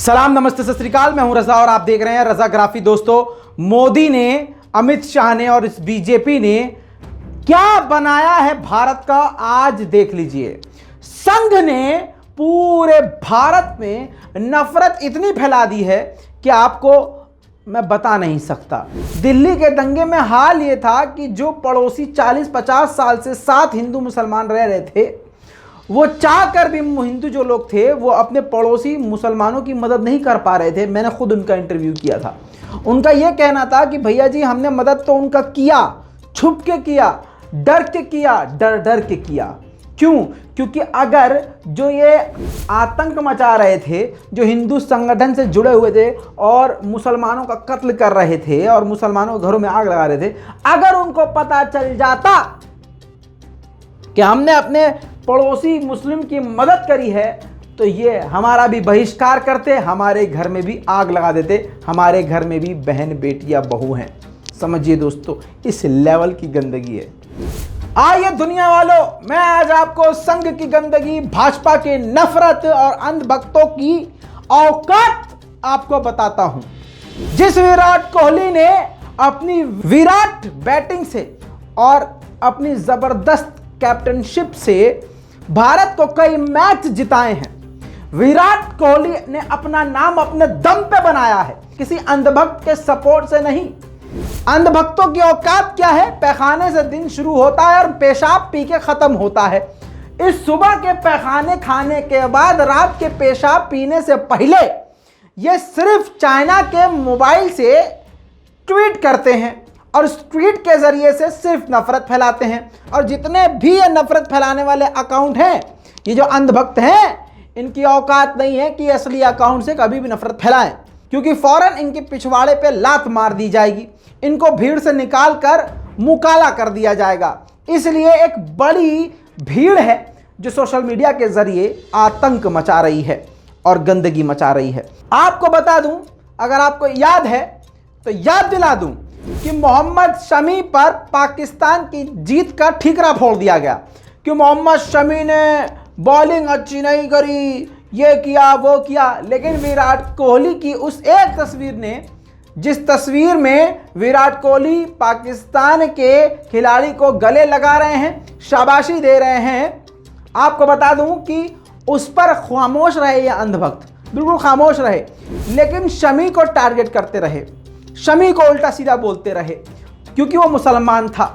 सलाम, नमस्ते, सत श्री अकाल। मैं हूं रजा और आप देख रहे हैं रजा ग्राफी। दोस्तों, मोदी ने, अमित शाह ने और इस बीजेपी ने क्या बनाया है भारत का, आज देख लीजिए। संघ ने पूरे भारत में नफरत इतनी फैला दी है कि आपको मैं बता नहीं सकता। दिल्ली के दंगे में हाल ये था कि जो पड़ोसी 40-50 साल से साथ हिंदू मुसलमान रह रहे थे, वो चाह कर भी हिंदू जो लोग थे वो अपने पड़ोसी मुसलमानों की मदद नहीं कर पा रहे थे। मैंने खुद उनका इंटरव्यू किया था। उनका ये कहना था कि भैया जी, हमने मदद तो उनका किया, छुप के किया, डर के किया, डर डर के किया। क्यों? क्योंकि अगर जो ये आतंक मचा रहे थे, जो हिंदू संगठन से जुड़े हुए थे और मुसलमानों का कत्ल कर रहे थे और मुसलमानों के घरों में आग लगा रहे थे, अगर उनको पता चल जाता कि हमने अपने पड़ोसी मुस्लिम की मदद करी है, तो ये हमारा भी बहिष्कार करते, हमारे घर में भी आग लगा देते। हमारे घर में भी बहन बेटियां बहू हैं। समझिए दोस्तों, इस लेवल की गंदगी है। आइए दुनिया वालों, मैं आज आपको संघ की गंदगी, भाजपा के नफरत और अंधभक्तों की औकात आपको बताता हूं। जिस विराट कोहली ने अपनी विराट बैटिंग से और अपनी जबरदस्त कैप्टनशिप से भारत को कई मैच जिताए हैं, विराट कोहली ने अपना नाम अपने दम पे बनाया है, किसी अंधभक्त के सपोर्ट से नहीं। अंधभक्तों की औकात क्या है? पैखाने से दिन शुरू होता है और पेशाब पी के खत्म होता है। इस सुबह के पैखाने खाने के बाद रात के पेशाब पीने से पहले ये सिर्फ चाइना के मोबाइल से ट्वीट करते हैं और इस ट्वीट के जरिए से सिर्फ नफरत फैलाते हैं। और जितने भी ये नफरत फैलाने वाले अकाउंट हैं, ये जो अंधभक्त हैं, इनकी औकात नहीं है कि असली अकाउंट से कभी भी नफरत फैलाएं, क्योंकि फौरन इनके पिछवाड़े पे लात मार दी जाएगी, इनको भीड़ से निकाल कर मुकाला कर दिया जाएगा। इसलिए एक बड़ी भीड़ है जो सोशल मीडिया के जरिए आतंक मचा रही है और गंदगी मचा रही है। आपको बता दूं, अगर आपको याद है तो याद दिला दूं कि मोहम्मद शमी पर पाकिस्तान की जीत का ठीकरा फोड़ दिया गया कि मोहम्मद शमी ने बॉलिंग अच्छी नहीं करी, ये किया वो किया। लेकिन विराट कोहली की उस एक तस्वीर ने, जिस तस्वीर में विराट कोहली पाकिस्तान के खिलाड़ी को गले लगा रहे हैं, शाबाशी दे रहे हैं, आपको बता दूं कि उस पर खामोश रहे ये अंधभक्त, बिल्कुल खामोश रहे। लेकिन शमी को टारगेट करते रहे, शमी को उल्टा सीधा बोलते रहे, क्योंकि वो मुसलमान था।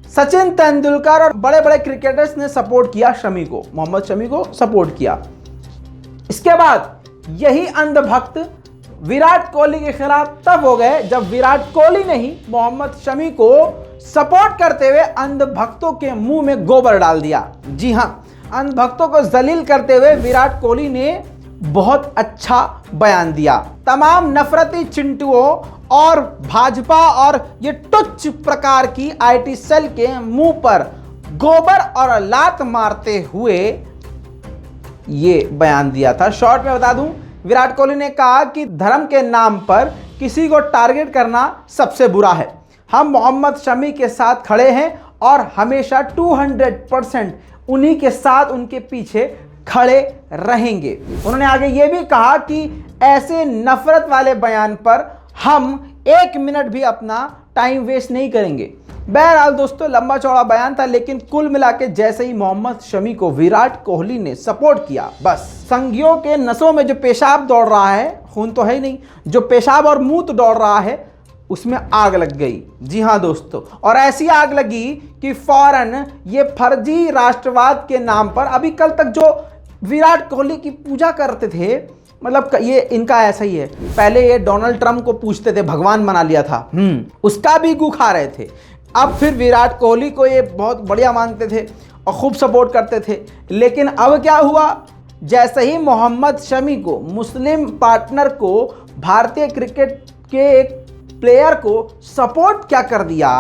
सचिन तेंदुलकर और बड़े बड़े क्रिकेटर्स ने सपोर्ट किया शमी को, मोहम्मद शमी को सपोर्ट किया। इसके बाद यही अंधभक्त विराट कोहली के खिलाफ तब हो गए जब विराट कोहली ने ही मोहम्मद शमी को सपोर्ट करते हुए अंधभक्तों के मुंह में गोबर डाल दिया। जी हां, अंधभक्तों को जलील करते हुए विराट कोहली ने बहुत अच्छा बयान दिया। तमाम नफरती चिंटुओं और भाजपा और ये तुच्छ प्रकार की आईटी सेल के मुंह पर गोबर और लात मारते हुए ये बयान दिया था। शॉर्ट में बता दूं, विराट कोहली ने कहा कि धर्म के नाम पर किसी को टारगेट करना सबसे बुरा है। हम मोहम्मद शमी के साथ खड़े हैं और हमेशा 200% उन्हीं के साथ, उनके पीछे खड़े रहेंगे। उन्होंने आगे ये भी कहा कि ऐसे नफरत वाले बयान पर हम 1 मिनट भी अपना टाइम वेस्ट नहीं करेंगे। बहरहाल दोस्तों, लंबा चौड़ा बयान था, लेकिन कुल मिला के जैसे ही मोहम्मद शमी को विराट कोहली ने सपोर्ट किया, बस संघियों के नसों में जो पेशाब दौड़ रहा है, खून तो है ही नहीं, जो पेशाब और मूत दौड़ रहा है, उसमें आग लग गई। जी हाँ दोस्तों, और ऐसी आग लगी कि फौरन ये फर्जी राष्ट्रवाद के नाम पर, अभी कल तक जो विराट कोहली की पूजा करते थे, मतलब ये इनका ऐसा ही है। पहले ये डोनाल्ड ट्रंप को पूछते थे, भगवान बना लिया था, उसका भी गू खा रहे थे। अब फिर विराट कोहली को ये बहुत बढ़िया मानते थे और खूब सपोर्ट करते थे। लेकिन अब क्या हुआ? जैसे ही मोहम्मद शमी को, मुस्लिम पार्टनर को, भारतीय क्रिकेट के एक प्लेयर को सपोर्ट क्या कर दिया,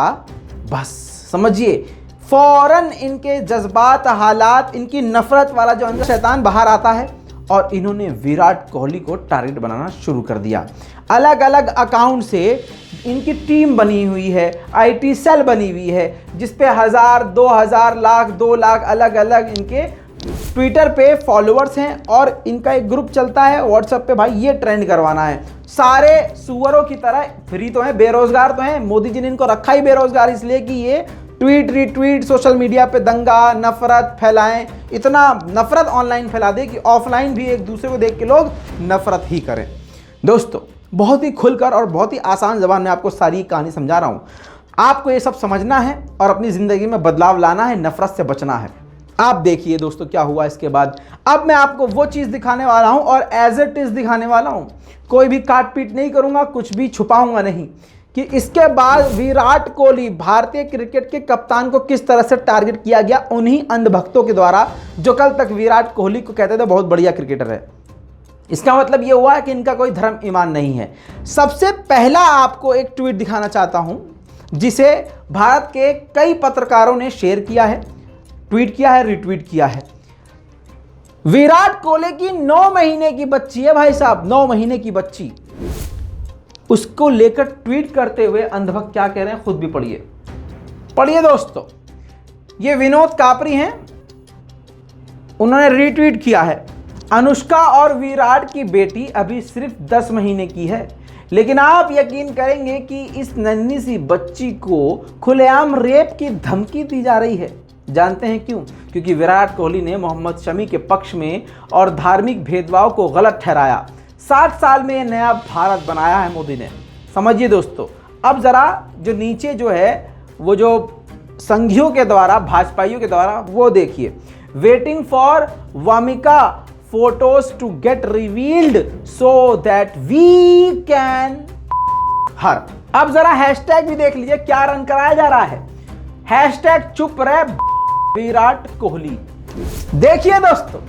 बस समझिए फौरन इनके जज्बात, हालात, इनकी नफरत वाला जो अंदर शैतान बाहर आता है और इन्होंने विराट कोहली को टारगेट बनाना शुरू कर दिया। अलग अलग अकाउंट से इनकी टीम बनी हुई है, आईटी सेल बनी हुई है, जिस पे 1000, 2000, लाख, 2 लाख अलग अलग इनके ट्विटर पे फॉलोअर्स हैं और इनका एक ग्रुप चलता है व्हाट्सएप पे, भाई ये ट्रेंड करवाना है। सारे सुअरों की तरह फ्री तो हैं, बेरोजगार तो हैं। मोदी जी ने इनको रखा ही बेरोजगार इसलिए कि ये ट्वीट रीट्वीट सोशल मीडिया पे दंगा नफरत फैलाएं, इतना नफरत ऑनलाइन फैला दे कि ऑफलाइन भी एक दूसरे को देख के लोग नफरत ही करें। दोस्तों बहुत ही खुलकर और बहुत ही आसान ज़बान में आपको सारी कहानी समझा रहा हूँ। आपको ये सब समझना है और अपनी ज़िंदगी में बदलाव लाना है, नफरत से बचना है। आप देखिए दोस्तों क्या हुआ इसके बाद। अब मैं आपको वो चीज़ दिखाने वाला हूँ और एज इट इज़ दिखाने वाला हूँ, कोई भी काट पीट नहीं करूँगा, कुछ भी छुपाऊँगा नहीं, कि इसके बाद विराट कोहली भारतीय क्रिकेट के कप्तान को किस तरह से टारगेट किया गया उन्हीं अंधभक्तों के द्वारा जो कल तक विराट कोहली को कहते थे बहुत बढ़िया क्रिकेटर है। इसका मतलब ये हुआ है कि इनका कोई धर्म ईमान नहीं है। सबसे पहला आपको एक ट्वीट दिखाना चाहता हूं जिसे भारत के कई पत्रकारों ने शेयर किया है, ट्वीट किया है, रिट्वीट किया है। विराट कोहली की 9 महीने की बच्ची है भाई साहब, 9 महीने की बच्ची, उसको लेकर ट्वीट करते हुए अंधभक्त क्या कह रहे हैं खुद भी पढ़िए। पढ़िए दोस्तों, ये विनोद कापरी हैं, उन्होंने रीट्वीट किया है। अनुष्का और विराट की बेटी अभी सिर्फ 10 महीने की है, लेकिन आप यकीन करेंगे कि इस नन्ही सी बच्ची को खुलेआम रेप की धमकी दी जा रही है। जानते हैं क्यों? क्योंकि विराट कोहली ने मोहम्मद शमी के पक्ष में और धार्मिक भेदभाव को गलत ठहराया। 60 साल में ये नया भारत बनाया है मोदी ने। समझिए दोस्तों, अब ज़रा जो नीचे जो है वो जो संघियों के द्वारा, भाजपाइयों के द्वारा, वो देखिए। Waiting for Vamika photos to get revealed so that we can her. अब जरा हैशटैग भी देख लीजिए क्या रन कराया जा रहा है। हैशटैग चुप रहे विराट कोहली। देखिए दोस्तों,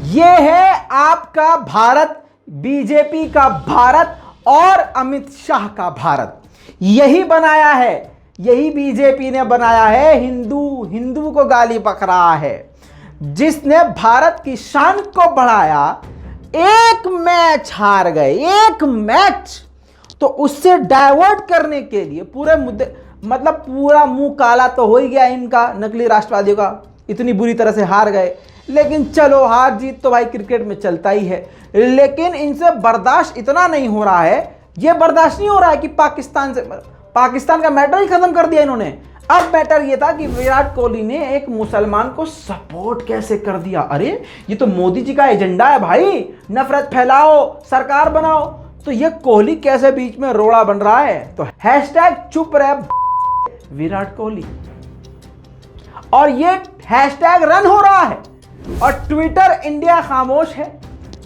ये है आपका भारत, बीजेपी का भारत और अमित शाह का भारत। यही बनाया है, यही बीजेपी ने बनाया है। हिंदू को गाली बक रहा है। जिसने भारत की शान को बढ़ाया, एक मैच हार गए, एक मैच, तो उससे डाइवर्ट करने के लिए पूरे मुद्दे, मतलब पूरा मुंह काला तो हो ही गया इनका, नकली राष्ट्रवादियों का, इतनी बुरी तरह से हार गए। लेकिन चलो हार जीत तो भाई क्रिकेट में चलता ही है, लेकिन इनसे बर्दाश्त इतना नहीं हो रहा है, ये बर्दाश्त नहीं हो रहा है कि पाकिस्तान का मैटर ही खत्म कर दिया इन्होंने। अब मैटर ये था कि विराट कोहली ने एक मुसलमान को सपोर्ट कैसे कर दिया। अरे ये तो मोदी जी का एजेंडा है भाई, नफरत फैलाओ, सरकार बनाओ, तो ये कोहली कैसे बीच में रोड़ा बन रहा है। तो हैशटैग चुप रहे विराट कोहली, और ये हैशटैग रन हो रहा है और ट्विटर इंडिया खामोश है।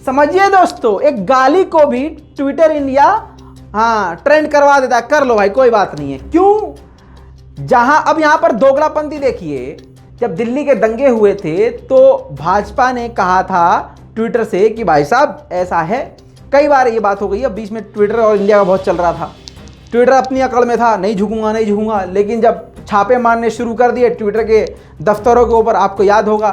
समझिए दोस्तों, एक गाली को भी ट्विटर इंडिया ट्रेंड करवा देता है। कर लो भाई, कोई बात नहीं है। क्यों? जहां अब यहां पर दोगलापंथी देखिए, जब दिल्ली के दंगे हुए थे तो भाजपा ने कहा था ट्विटर से कि भाई साहब ऐसा है, कई बार ये बात हो गई। अब बीच में ट्विटर और इंडिया का बहुत चल रहा था, ट्विटर अपनी अकड़ में था, नहीं झुकूंगा, लेकिन जब छापे मारने शुरू कर दिए ट्विटर के दफ्तरों के ऊपर, आपको याद होगा,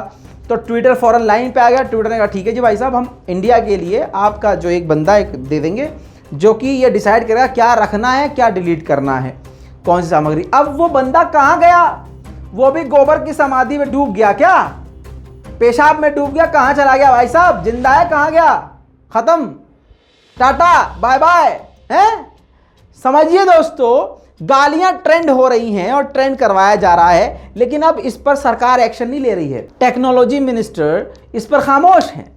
तो ट्विटर फौरन लाइन पे आ गया। ट्विटर ने कहा ठीक है जी भाई साहब, हम इंडिया के लिए आपका जो एक बंदा दे देंगे जो कि ये डिसाइड करेगा क्या रखना है, क्या डिलीट करना है, कौन सी सामग्री। अब वो बंदा कहाँ गया? वो भी गोबर की समाधि में डूब गया क्या? पेशाब में डूब गया? कहाँ चला गया भाई साहब? जिंदा है? कहाँ गया? खत्म, टाटा बाय बाय है। समझिए दोस्तों, गालियां ट्रेंड हो रही हैं और ट्रेंड करवाया जा रहा है, लेकिन अब इस पर सरकार एक्शन नहीं ले रही है। टेक्नोलॉजी मिनिस्टर इस पर खामोश हैं।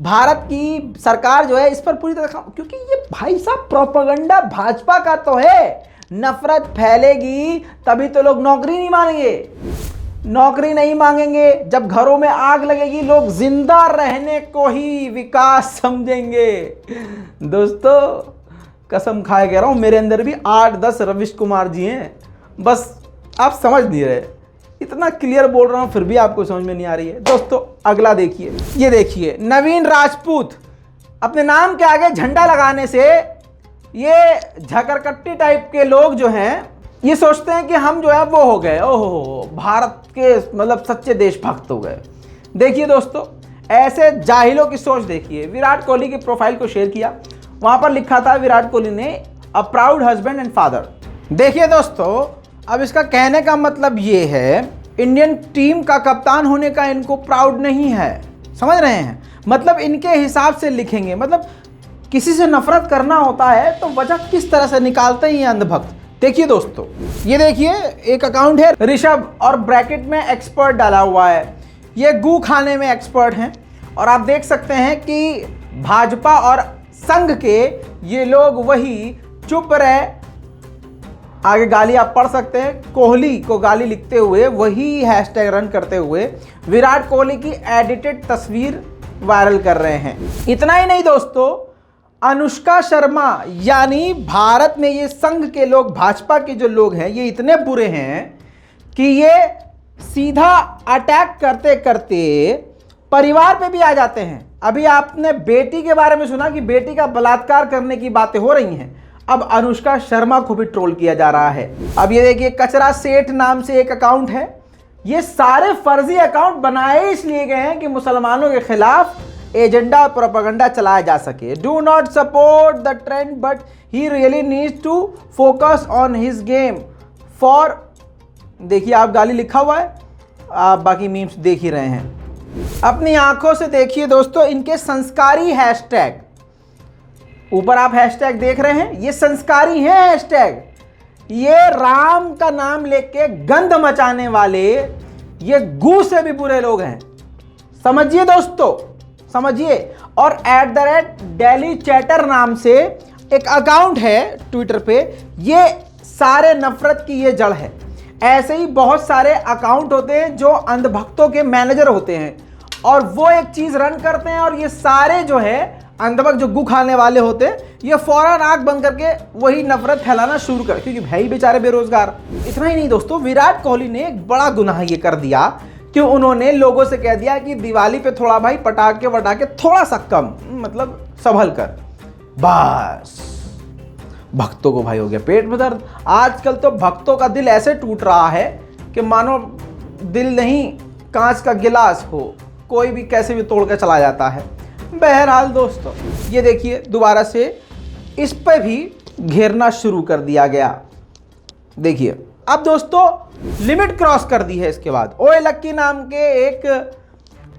भारत की सरकार जो है इस पर पूरी तरह खामोश, क्योंकि ये भाई साहब प्रोपेगेंडा भाजपा का तो है। नफरत फैलेगी तभी तो लोग नौकरी नहीं मांगेंगे, नौकरी नहीं मांगेंगे। जब घरों में आग लगेगी लोग जिंदा रहने को ही विकास समझेंगे। दोस्तों कसम खाए कह रहा हूं, मेरे अंदर भी 8-10 रविश कुमार जी हैं, बस आप समझ नहीं रहे। इतना क्लियर बोल रहा हूं फिर भी आपको समझ में नहीं आ रही है। दोस्तों अगला देखिए, ये देखिए, नवीन राजपूत अपने नाम के आगे झंडा लगाने से ये झकरकट्टी टाइप के लोग जो हैं ये सोचते हैं कि हम जो है वो हो गए, ओहो भारत के मतलब सच्चे देशभक्त हो गए। देखिए दोस्तों, ऐसे जाहिलों की सोच देखिए। विराट कोहली की प्रोफाइल को शेयर किया, वहां पर लिखा था विराट कोहली ने a proud husband and father. देखिए दोस्तों, अब इसका कहने का मतलब ये है इंडियन टीम का कप्तान होने का इनको प्राउड नहीं है। समझ रहे हैं? मतलब इनके हिसाब से लिखेंगे, मतलब किसी से नफरत करना होता है तो वजह किस तरह से निकालते ही अंधभक्त। देखिए दोस्तों, ये देखिए एक अकाउंट है ऋषभ और ब्रैकेट में एक्सपर्ट डाला हुआ है। ये गू खाने में एक्सपर्ट हैं और आप देख सकते हैं कि भाजपा और संघ के ये लोग वही चुप रहे, आगे गाली आप पढ़ सकते हैं, कोहली को गाली लिखते हुए वही हैशटैग रन करते हुए विराट कोहली की एडिटेड तस्वीर वायरल कर रहे हैं। इतना ही नहीं दोस्तों, अनुष्का शर्मा यानी भारत में ये संघ के लोग, भाजपा के जो लोग हैं, ये इतने बुरे हैं कि ये सीधा अटैक करते करते परिवार पे भी आ जाते हैं। अभी आपने बेटी के बारे में सुना कि बेटी का बलात्कार करने की बातें हो रही हैं, अब अनुष्का शर्मा को भी ट्रोल किया जा रहा है। अब ये देखिए कचरा सेठ नाम से एक अकाउंट है। ये सारे फर्जी अकाउंट बनाए इसलिए गए हैं कि मुसलमानों के खिलाफ एजेंडा और प्रोपेगेंडा चलाया जा सके। Do not support the trend but he really needs to focus on his game for, देखिए आप गाली लिखा हुआ है, आप बाकी मीम्स देख ही रहे हैं। अपनी आंखों से देखिए दोस्तों इनके संस्कारी हैशटैग, ऊपर आप हैशटैग देख रहे हैं, ये संस्कारी हैं हैशटैग। ये राम का नाम लेके गंद मचाने वाले ये गू से भी बुरे लोग हैं। समझिए दोस्तों, समझिए। और @डेली चैटर नाम से एक अकाउंट है ट्विटर पे, ये सारे नफरत की ये जड़ है। ऐसे ही बहुत सारे अकाउंट होते हैं जो अंधभक्तों के मैनेजर होते हैं और वो एक चीज रन करते हैं और ये सारे जो है अंधभक्त जो गू खाने वाले होते हैं, ये फौरन आंख बंद करके वही नफरत फैलाना शुरू कर, क्योंकि भाई बेचारे बेरोजगार। इतना ही नहीं दोस्तों, विराट कोहली ने एक बड़ा गुनाह ये कर दिया कि उन्होंने लोगों से कह दिया कि दिवाली पे थोड़ा भाई पटाखे वटाखे थोड़ा सा कम, मतलब संभल कर। बस भक्तों को भाई हो गया पेट में दर्द। आजकल तो भक्तों का दिल ऐसे टूट रहा है कि मानो दिल नहीं कांच का गिलास हो, कोई भी कैसे भी तोड़ कर चला जाता है। बहरहाल दोस्तों, ये देखिए दोबारा से इस पे भी घेरना शुरू कर दिया गया। देखिए अब दोस्तों लिमिट क्रॉस कर दी है। इसके बाद ओए लक्की नाम के एक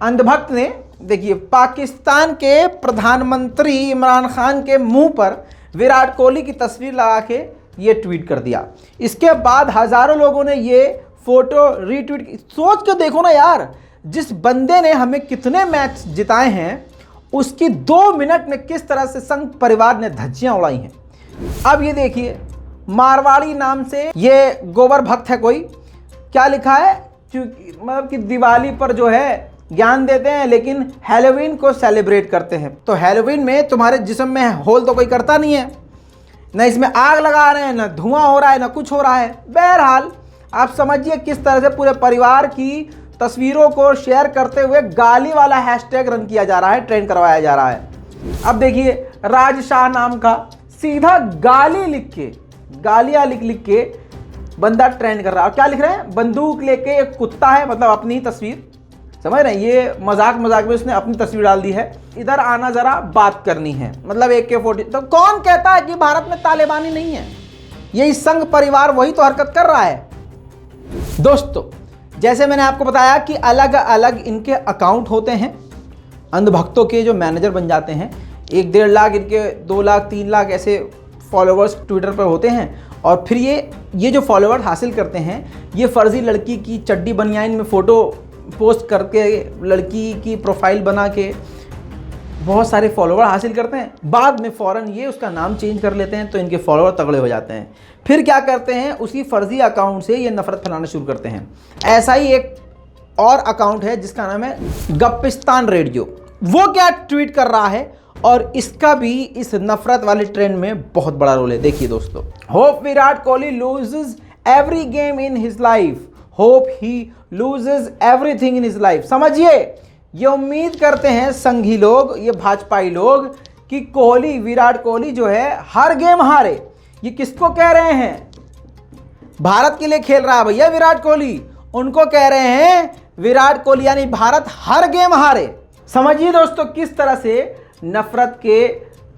अंधभक्त ने, देखिए, पाकिस्तान के प्रधानमंत्री इमरान खान के मुंह पर विराट कोहली की तस्वीर लगा के ये ट्वीट कर दिया। इसके बाद हजारों लोगों ने ये फोटो रीट्वीट की। सोच के देखो ना यार, जिस बंदे ने हमें कितने मैच जिताए हैं उसकी 2 मिनट में किस तरह से संघ परिवार ने धज्जियां उड़ाई हैं। अब ये देखिए मारवाड़ी नाम से ये गोबर भक्त है कोई, क्या लिखा है, मतलब कि दिवाली पर जो है ज्ञान देते हैं लेकिन हैलोवीन को सेलिब्रेट करते हैं। तो हैलोवीन में तुम्हारे जिस्म में होल तो कोई करता नहीं है, न इसमें आग लगा रहे हैं, न धुआं हो रहा है, न कुछ हो रहा है। बहरहाल आप समझिए किस तरह से पूरे परिवार की तस्वीरों को शेयर करते हुए गाली वाला हैशटैग रन किया जा रहा है, ट्रेंड करवाया जा रहा है। अब देखिए राज शाह नाम का सीधा गाली लिख के, गालियां लिख लिख के बंदा ट्रेंड कर रहा है। और क्या लिख रहे हैं, बंदूक लेके एक कुत्ता है, मतलब अपनी ही तस्वीर, समझ रहे हैं, ये मजाक मजाक में उसने अपनी तस्वीर डाल दी है। इधर आना जरा बात करनी है, मतलब AK-47। तो कौन कहता है कि भारत में तालिबानी नहीं है? यही संघ परिवार वही तो हरकत कर रहा है। दोस्तों जैसे मैंने आपको बताया कि अलग अलग इनके अकाउंट होते हैं, अंधभक्तों के जो मैनेजर बन जाते हैं। 1-1.5 लाख इनके 2 लाख 3 लाख ऐसे फॉलोअर्स ट्विटर पर होते हैं और फिर ये जो फॉलोअर्स हासिल करते हैं, ये फर्जी लड़की की चड्डी बनियाइन में फ़ोटो पोस्ट करके, लड़की की प्रोफाइल बना के बहुत सारे फॉलोअर हासिल करते हैं। बाद में फ़ौरन ये उसका नाम चेंज कर लेते हैं तो इनके फॉलोअर तगड़े हो जाते हैं। फिर क्या करते हैं, उसी फर्जी अकाउंट से ये नफरत फैलाना शुरू करते हैं। ऐसा ही एक और अकाउंट है जिसका नाम है गप्पिस्तान रेडियो। वो क्या ट्वीट कर रहा है और इसका भी इस नफरत वाले ट्रेंड में बहुत बड़ा रोल है। देखिए दोस्तों, hope Virat Kohli loses every game in his life, hope he loses everything in his life. समझिए, ये उम्मीद करते हैं संघी लोग, ये भाजपाई लोग, कि कोहली, विराट कोहली जो है हर गेम हारे। ये किसको कह रहे हैं? भारत के लिए खेल रहा है भैया विराट कोहली, उनको कह रहे हैं विराट कोहली यानी भारत हर गेम हारे। समझिए दोस्तों किस तरह से नफरत के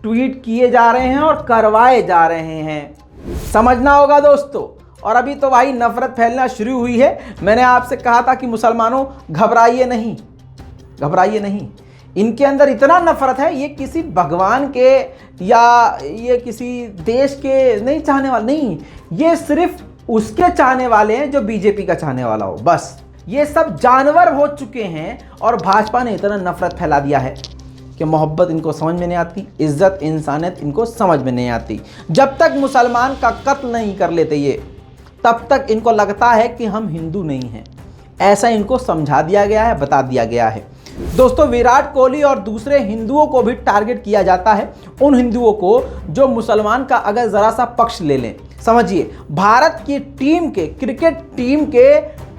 ट्वीट किए जा रहे हैं और करवाए जा रहे हैं। समझना होगा दोस्तों, और अभी तो भाई नफरत फैलना शुरू हुई है। मैंने आपसे कहा था कि मुसलमानों घबराइए नहीं, घबराइए नहीं। इनके अंदर इतना नफरत है, ये किसी भगवान के या ये किसी देश के नहीं चाहने वाले, नहीं, ये सिर्फ उसके चाहने वाले हैं जो बीजेपी का चाहने वाला हो, बस। ये सब जानवर हो चुके हैं और भाजपा ने इतना नफरत फैला दिया है कि मोहब्बत इनको समझ में नहीं आती, इज्जत इंसानियत इनको समझ में नहीं आती। जब तक मुसलमान का कत्ल नहीं कर लेते ये, तब तक इनको लगता है कि हम हिंदू नहीं हैं। ऐसा इनको समझा दिया गया है, बता दिया गया है। दोस्तों, विराट कोहली और दूसरे हिंदुओं को भी टारगेट किया जाता है, उन हिंदुओं को जो मुसलमान का अगर ज़रा सा पक्ष ले लें। समझिए, भारत की टीम के, क्रिकेट टीम के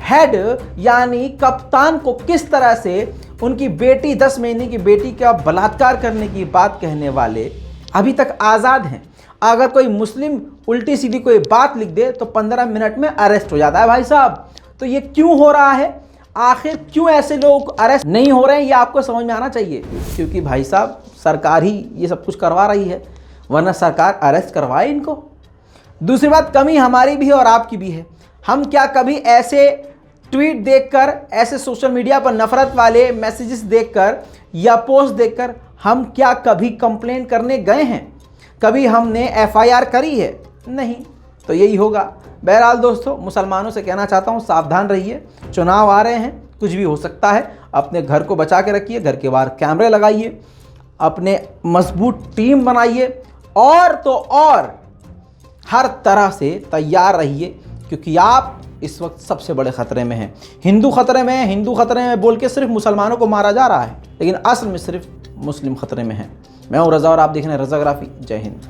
हेड यानी कप्तान को किस तरह से उनकी बेटी, 10 महीने की बेटी का बलात्कार करने की बात कहने वाले अभी तक आज़ाद हैं। अगर कोई मुस्लिम उल्टी सीधी कोई बात लिख दे तो 15 मिनट में अरेस्ट हो जाता है भाई साहब। तो ये क्यों हो रहा है? आखिर क्यों ऐसे लोग अरेस्ट नहीं हो रहे हैं, ये आपको समझ में आना चाहिए। क्योंकि भाई साहब सरकार ही ये सब कुछ करवा रही है, वरना सरकार अरेस्ट करवाए इनको। दूसरी बात, कमी हमारी भी है और आपकी भी है। हम क्या कभी ऐसे ट्वीट देखकर, ऐसे सोशल मीडिया पर नफरत वाले मैसेजेस देखकर या पोस्ट देखकर हम क्या कभी कंप्लेंट करने गए हैं? कभी हमने FIR करी है? नहीं। तो यही होगा। बहरहाल दोस्तों, मुसलमानों से कहना चाहता हूँ, सावधान रहिए। चुनाव आ रहे हैं, कुछ भी हो सकता है। अपने घर को बचा के रखिए, घर के बाहर कैमरे लगाइए, अपने मजबूत टीम बनाइए और तो और हर तरह से तैयार रहिए, क्योंकि आप इस वक्त सबसे बड़े खतरे में हैं। हिंदू खतरे में है, हिंदू खतरे में बोल के सिर्फ मुसलमानों को मारा जा रहा है, लेकिन असल में सिर्फ मुस्लिम खतरे में है। मैं हूँ रज़ा और आप देख रहे हैं रज़ाग्राफी। जय हिंद।